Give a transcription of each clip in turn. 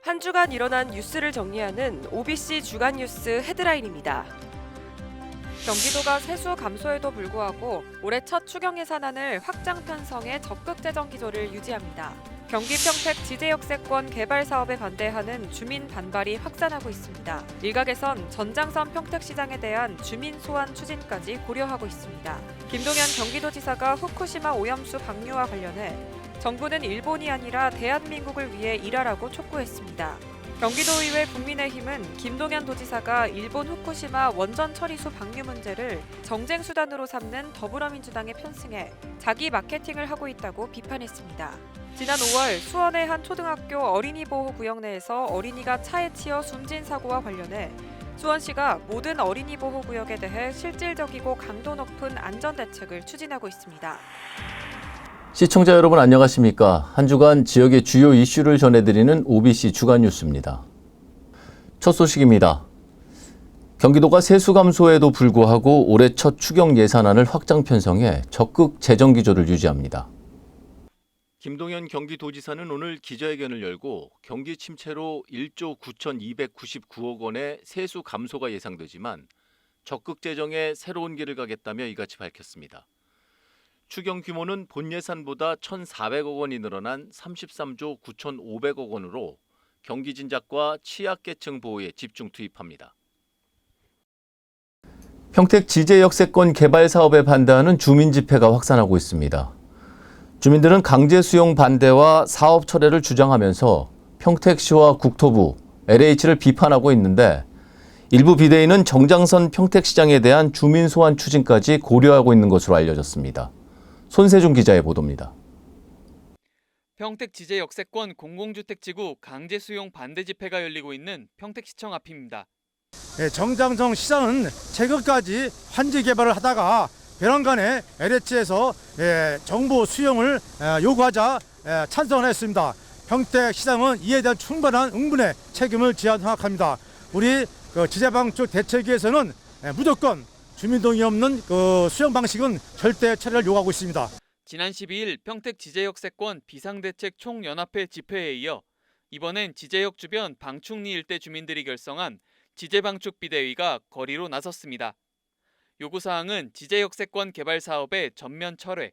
한 주간 일어난 뉴스를 정리하는 OBC 주간 뉴스 헤드라인입니다. 경기도가 세수 감소에도 불구하고 올해 첫 추경 예산안을 확장 편성해 적극 재정 기조를 유지합니다. 경기 평택 지제역세권 개발 사업에 반대하는 주민 반발이 확산하고 있습니다. 일각에선 전장선 평택시장에 대한 주민 소환 추진까지 고려하고 있습니다. 김동연 경기도지사가 후쿠시마 오염수 방류와 관련해 정부는 일본이 아니라 대한민국을 위해 일하라고 촉구했습니다. 경기도의회 국민의힘은 김동연 도지사가 일본 후쿠시마 원전 처리수 방류 문제를 정쟁 수단으로 삼는 더불어민주당에 편승해 자기 마케팅을 하고 있다고 비판했습니다. 지난 5월 수원의 한 초등학교 어린이 보호 구역 내에서 어린이가 차에 치여 숨진 사고와 관련해 수원시가 모든 어린이 보호 구역에 대해 실질적이고 강도 높은 안전 대책을 추진하고 있습니다. 시청자 여러분 안녕하십니까? 한 주간 지역의 주요 이슈를 전해드리는 OBC 주간 뉴스입니다. 첫 소식입니다. 경기도가 세수 감소에도 불구하고 올해 첫 추경 예산안을 확장 편성해 적극 재정 기조를 유지합니다. 김동연 경기도지사는 오늘 기자회견을 열고 경기 침체로 1조 9,299억 원의 세수 감소가 예상되지만 적극 재정에 새로운 길을 가겠다며 이같이 밝혔습니다. 추경 규모는 본 예산보다 1,400억 원이 늘어난 33조 9,500억 원으로 경기 진작과 취약계층 보호에 집중 투입합니다. 평택 지제역세권 개발 사업에 반대하는 주민 집회가 확산하고 있습니다. 주민들은 강제 수용 반대와 사업 철회를 주장하면서 평택시와 국토부, LH를 비판하고 있는데 일부 비대위는 정장선 평택시장에 대한 주민 소환 추진까지 고려하고 있는 것으로 알려졌습니다. 손세준 기자의 보도입니다. 평택 지제역세권 공공주택지구 강제 수용 반대 집회가 열리고 있는 평택시청 앞입니다. 정장성 시장은 최근까지 환지 개발을 하다가 배란간에 LH에서 정부 수용을 요구하자 찬성을 했습니다. 평택시장은 이에 대한 충분한 응분의 책임을 지어야 생각합니다. 우리 지제방쪽 대책위에서는 무조건 주민동의 없는 수용 방식은 절대 철회를 요구하고 있습니다. 지난 12일 평택 지제역세권 비상대책 총연합회 집회에 이어 이번엔 지제역 주변 방충리 일대 주민들이 결성한 지제방축 비대위가 거리로 나섰습니다. 요구사항은 지제역세권 개발 사업의 전면 철회.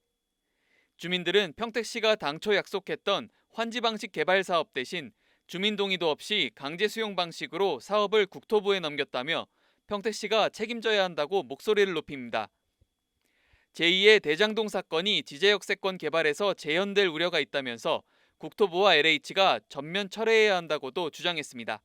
주민들은 평택시가 당초 약속했던 환지 방식 개발 사업 대신 주민 동의도 없이 강제 수용 방식으로 사업을 국토부에 넘겼다며 평택시가 책임져야 한다고 목소리를 높입니다. 제2의 대장동 사건이 지제역세권 개발에서 재현될 우려가 있다면서 국토부와 LH가 전면 철회해야 한다고도 주장했습니다.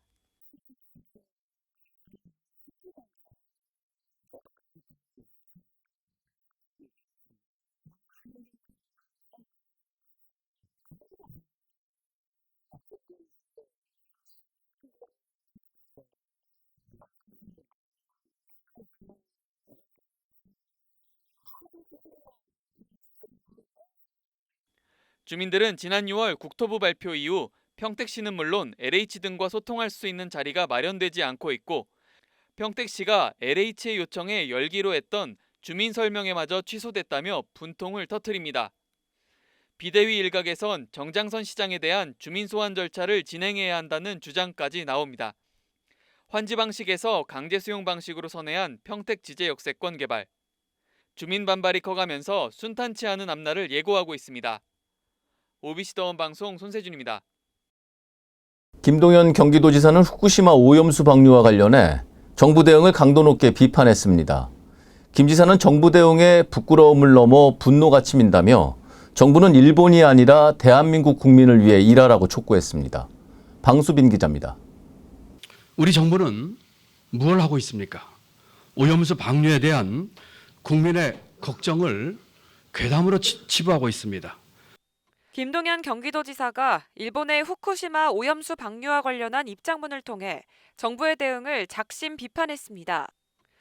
주민들은 지난 6월 국토부 발표 이후 평택시는 물론 LH 등과 소통할 수 있는 자리가 마련되지 않고 있고 평택시가 LH의 요청에 열기로 했던 주민 설명회마저 취소됐다며 분통을 터뜨립니다. 비대위 일각에선 정장선 시장에 대한 주민 소환 절차를 진행해야 한다는 주장까지 나옵니다. 환지 방식에서 강제 수용 방식으로 선회한 평택 지제역세권 개발. 주민 반발이 커가면서 순탄치 않은 앞날을 예고하고 있습니다. OBC 더원 방송 손세준입니다. 김동연 경기도지사는 후쿠시마 오염수 방류와 관련해 정부 대응을 강도 높게 비판했습니다. 김 지사는 정부 대응에 부끄러움을 넘어 분노가 치민다며 정부는 일본이 아니라 대한민국 국민을 위해 일하라고 촉구했습니다. 방수빈 기자입니다. 우리 정부는 무엇을 하고 있습니까? 오염수 방류에 대한 국민의 걱정을 괴담으로 치부하고 있습니다. 김동연 경기도지사가 일본의 후쿠시마 오염수 방류와 관련한 입장문을 통해 정부의 대응을 작심 비판했습니다.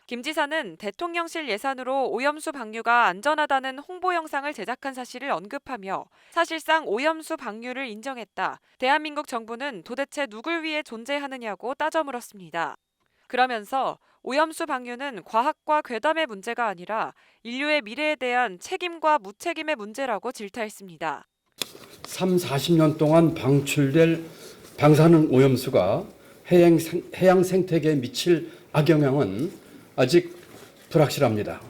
김 지사는 대통령실 예산으로 오염수 방류가 안전하다는 홍보 영상을 제작한 사실을 언급하며 사실상 오염수 방류를 인정했다. 대한민국 정부는 도대체 누굴 위해 존재하느냐고 따져 물었습니다. 그러면서 오염수 방류는 과학과 괴담의 문제가 아니라 인류의 미래에 대한 책임과 무책임의 문제라고 질타했습니다. 40년 동안 방출될 방사능 오염수가 해양 생태계에 미칠 악영향은 아직 불확실합니다.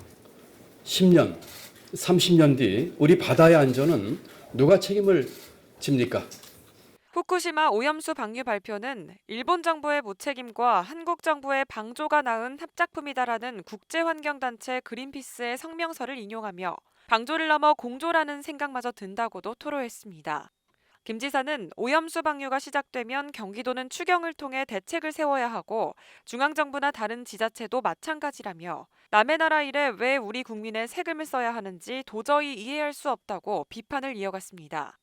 10년, 30년 뒤 우리 바다의 안전은 누가 책임을 집니까? 후쿠시마 오염수 방류 발표는 일본 정부의 무책임과 한국 정부의 방조가 낳은 합작품이다라는 국제환경단체 그린피스의 성명서를 인용하며 방조를 넘어 공조라는 생각마저 든다고도 토로했습니다. 김 지사는 오염수 방류가 시작되면 경기도는 추경을 통해 대책을 세워야 하고 중앙정부나 다른 지자체도 마찬가지라며 남의 나라 일에 왜 우리 국민의 세금을 써야 하는지 도저히 이해할 수 없다고 비판을 이어갔습니다.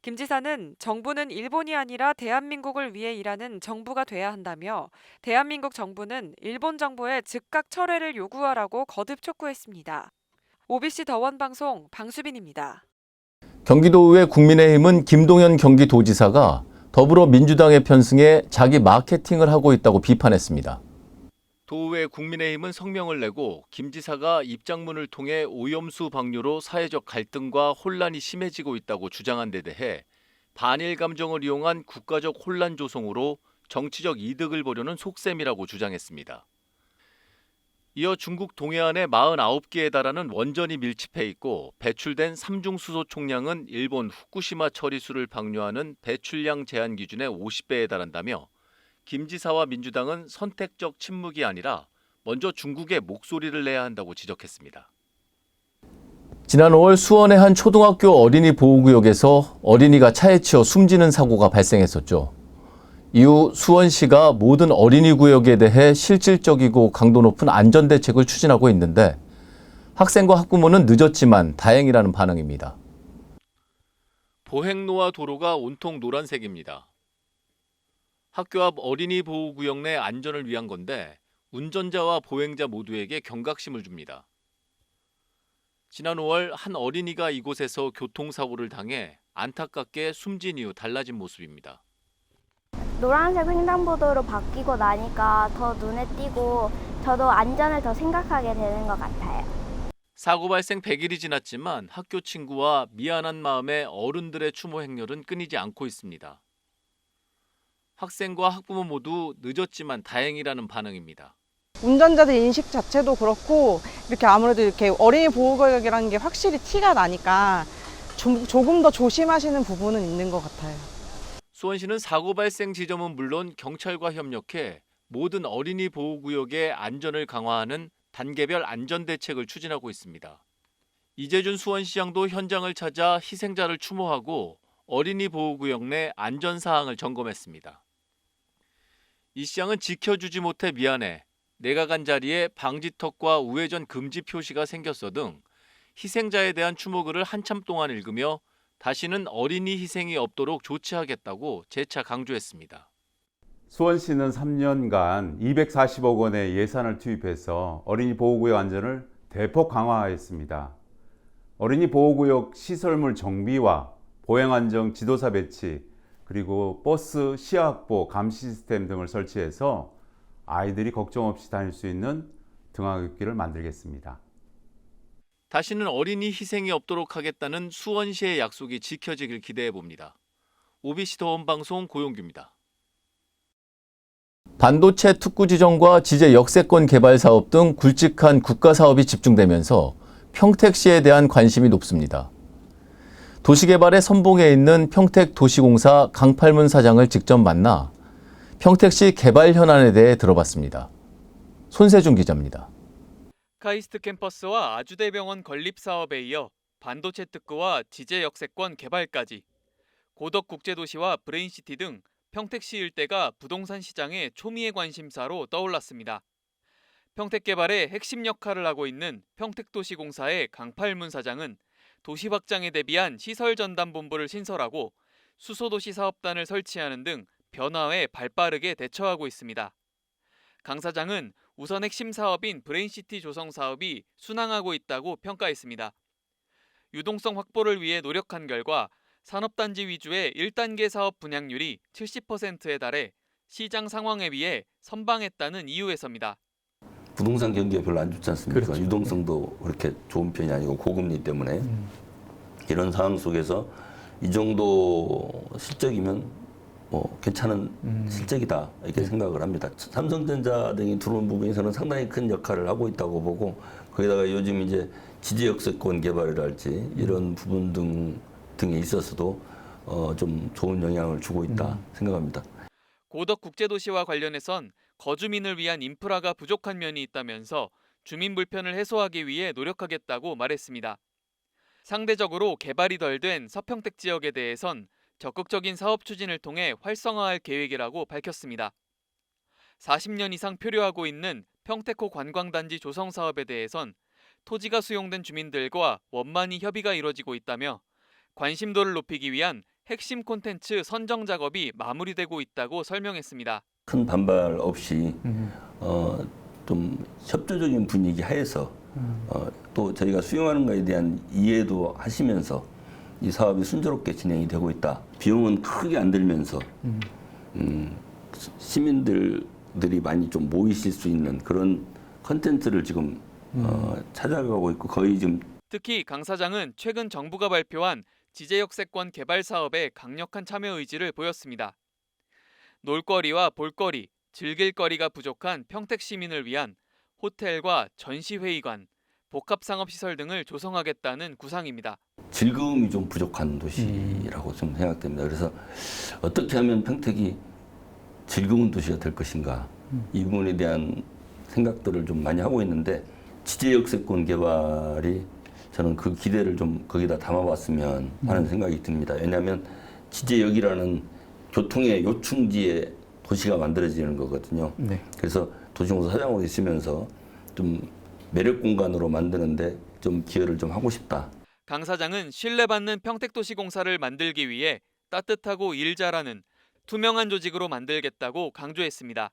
김 지사는 정부는 일본이 아니라 대한민국을 위해 일하는 정부가 돼야 한다며 대한민국 정부는 일본 정부에 즉각 철회를 요구하라고 거듭 촉구했습니다. OBC 더원방송 방수빈입니다. 경기도의회 국민의힘은 김동연 경기도지사가 더불어민주당에 편승해 자기 마케팅을 하고 있다고 비판했습니다. 도의회 국민의힘은 성명을 내고 김 지사가 입장문을 통해 오염수 방류로 사회적 갈등과 혼란이 심해지고 있다고 주장한 데 대해 반일 감정을 이용한 국가적 혼란 조성으로 정치적 이득을 보려는 속셈이라고 주장했습니다. 이어 중국 동해안에 49개에 달하는 원전이 밀집해 있고 배출된 삼중수소 총량은 일본 후쿠시마 처리수를 방류하는 배출량 제한 기준의 50배에 달한다며 김 지사와 민주당은 선택적 침묵이 아니라 먼저 중국의 목소리를 내야 한다고 지적했습니다. 지난 5월 수원의 한 초등학교 어린이 보호구역에서 어린이가 차에 치여 숨지는 사고가 발생했었죠. 이후 수원시가 모든 어린이 구역에 대해 실질적이고 강도 높은 안전대책을 추진하고 있는데 학생과 학부모는 늦었지만 다행이라는 반응입니다. 보행로와 도로가 온통 노란색입니다. 학교 앞 어린이 보호구역 내 안전을 위한 건데 운전자와 보행자 모두에게 경각심을 줍니다. 지난 5월 한 어린이가 이곳에서 교통사고를 당해 안타깝게 숨진 이후 달라진 모습입니다. 노란색 횡단보도로 바뀌고 나니까 더 눈에 띄고 저도 안전을 더 생각하게 되는 것 같아요. 사고 발생 100일이 지났지만 학교 친구와 미안한 마음에 어른들의 추모 행렬은 끊이지 않고 있습니다. 학생과 학부모 모두 늦었지만 다행이라는 반응입니다. 운전자들 인식 자체도 그렇고 이렇게 아무래도 이렇게 어린이 보호구역이라는 게 확실히 티가 나니까 조금 더 조심하시는 부분은 있는 것 같아요. 수원시는 사고 발생 지점은 물론 경찰과 협력해 모든 어린이 보호구역의 안전을 강화하는 단계별 안전대책을 추진하고 있습니다. 이재준 수원시장도 현장을 찾아 희생자를 추모하고 어린이 보호구역 내 안전사항을 점검했습니다. 이 시장은 지켜주지 못해 미안해, 내가 간 자리에 방지턱과 우회전 금지 표시가 생겼어 등 희생자에 대한 추모글을 한참 동안 읽으며 다시는 어린이 희생이 없도록 조치하겠다고 재차 강조했습니다. 수원시는 3년간 240억 원의 예산을 투입해서 어린이 보호구역 안전을 대폭 강화했습니다. 어린이 보호구역 시설물 정비와 보행안정 지도사 배치, 그리고 버스 시야 확보, 감시 시스템 등을 설치해서 아이들이 걱정 없이 다닐 수 있는 등하굣길을 만들겠습니다. 다시는 어린이 희생이 없도록 하겠다는 수원시의 약속이 지켜지길 기대해 봅니다. OBC 더원방송 고용규입니다. 반도체 특구 지정과 지제 역세권 개발 사업 등 굵직한 국가 사업이 집중되면서 평택시에 대한 관심이 높습니다. 도시개발의 선봉에 있는 평택도시공사 강팔문 사장을 직접 만나 평택시 개발 현안에 대해 들어봤습니다. 손세준 기자입니다. 카이스트 캠퍼스와 아주대병원 건립 사업에 이어 반도체 특구와 지제 역세권 개발까지 고덕 국제도시와 브레인시티 등 평택시 일대가 부동산 시장의 초미의 관심사로 떠올랐습니다. 평택개발의 핵심 역할을 하고 있는 평택도시공사의 강팔문 사장은 도시 확장에 대비한 시설전담본부를 신설하고 수소도시 사업단을 설치하는 등 변화에 발빠르게 대처하고 있습니다. 강 사장은 우선 핵심 사업인 브레인시티 조성 사업이 순항하고 있다고 평가했습니다. 유동성 확보를 위해 노력한 결과 산업단지 위주의 1단계 사업 분양률이 70%에 달해 시장 상황에 비해 선방했다는 이유에서입니다. 부동산 경기가 별로 안 좋지 않습니까? 그렇죠. 유동성도 그렇게 좋은 편이 아니고 고금리 때문에 이런 상황 속에서 이 정도 실적이면 괜찮은 실적이다 이렇게 생각을 합니다. 삼성전자 등이 들어온 부분에서는 상당히 큰 역할을 하고 있다고 보고 거기다가 요즘 이제 지제역세권 개발이랄지 이런 부분 등에 있어서도 좀 좋은 영향을 주고 있다 생각합니다. 고덕 국제도시와 관련해선 거주민을 위한 인프라가 부족한 면이 있다면서 주민 불편을 해소하기 위해 노력하겠다고 말했습니다. 상대적으로 개발이 덜 된 서평택 지역에 대해선 적극적인 사업 추진을 통해 활성화할 계획이라고 밝혔습니다. 40년 이상 표류하고 있는 평택호 관광단지 조성 사업에 대해선 토지가 수용된 주민들과 원만히 협의가 이뤄지고 있다며 관심도를 높이기 위한 핵심 콘텐츠 선정 작업이 마무리되고 있다고 설명했습니다. 큰 반발 없이 좀 협조적인 분위기 하에서 또 저희가 수용하는 것에 대한 이해도 하시면서 이 사업이 순조롭게 진행이 되고 있다. 비용은 크게 안 들면서 시민들이 많이 좀 모이실 수 있는 그런 컨텐츠를 지금 찾아가고 있고 거의 지금 특히 강 사장은 최근 정부가 발표한 지제역세권 개발 사업에 강력한 참여 의지를 보였습니다. 놀거리와 볼거리, 즐길거리가 부족한 평택 시민을 위한 호텔과 전시회의관, 복합상업시설 등을 조성하겠다는 구상입니다. 즐거움이 좀 부족한 도시라고 좀 생각됩니다. 그래서 어떻게 하면 평택이 즐거운 도시가 될 것인가 이 부분에 대한 생각들을 좀 많이 하고 있는데 지제역세권 개발이 저는 그 기대를 좀 거기다 담아봤으면 하는 생각이 듭니다. 왜냐하면 지제역이라는 교통의 요충지에 도시가 만들어지는 거거든요. 네. 그래서 도시공사 사장으로 있으면서 좀 매력 공간으로 만드는데 좀 기여를 좀 하고 싶다. 강 사장은 신뢰받는 평택도시공사를 만들기 위해 따뜻하고 일 잘하는 투명한 조직으로 만들겠다고 강조했습니다.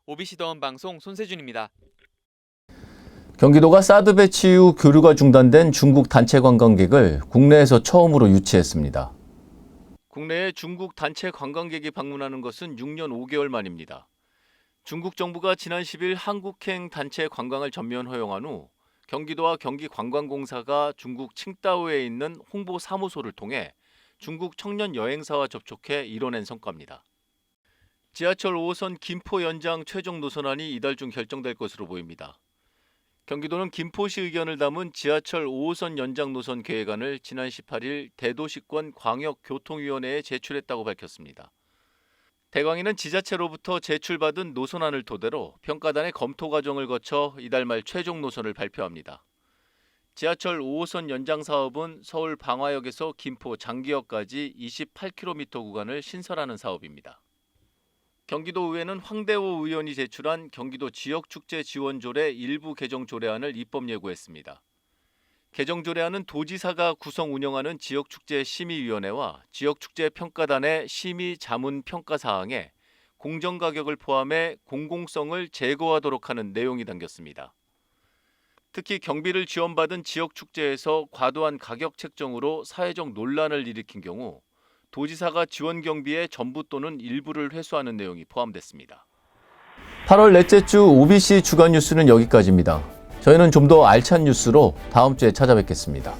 OBC 더원 방송 손세준입니다. 경기도가 사드 배치 이후 교류가 중단된 중국 단체 관광객을 국내에서 처음으로 유치했습니다. 국내에 중국 단체 관광객이 방문하는 것은 6년 5개월 만입니다. 중국 정부가 지난 10일 한국행 단체 관광을 전면 허용한 후 경기도와 경기관광공사가 중국 칭다오에 있는 홍보 사무소를 통해 중국 청년 여행사와 접촉해 이뤄낸 성과입니다. 지하철 5호선 김포 연장 최종 노선안이 이달 중 결정될 것으로 보입니다. 경기도는 김포시 의견을 담은 지하철 5호선 연장 노선 계획안을 지난 18일 대도시권 광역교통위원회에 제출했다고 밝혔습니다. 대광위는 지자체로부터 제출받은 노선안을 토대로 평가단의 검토 과정을 거쳐 이달 말 최종 노선을 발표합니다. 지하철 5호선 연장 사업은 서울 방화역에서 김포 장기역까지 28km 구간을 신설하는 사업입니다. 경기도의회는 황대호 의원이 제출한 경기도 지역축제 지원조례 일부 개정 조례안을 입법 예고했습니다. 개정 조례안은 도지사가 구성 운영하는 지역축제 심의위원회와 지역축제 평가단의 심의 자문 평가 사항에 공정가격을 포함해 공공성을 제거하도록 하는 내용이 담겼습니다. 특히 경비를 지원받은 지역축제에서 과도한 가격 책정으로 사회적 논란을 일으킨 경우 도지사가 지원 경비의 전부 또는 일부를 회수하는 내용이 포함됐습니다. 8월 넷째 주 OBC 주간 뉴스는 여기까지입니다. 저희는 좀 더 알찬 뉴스로 다음 주에 찾아뵙겠습니다.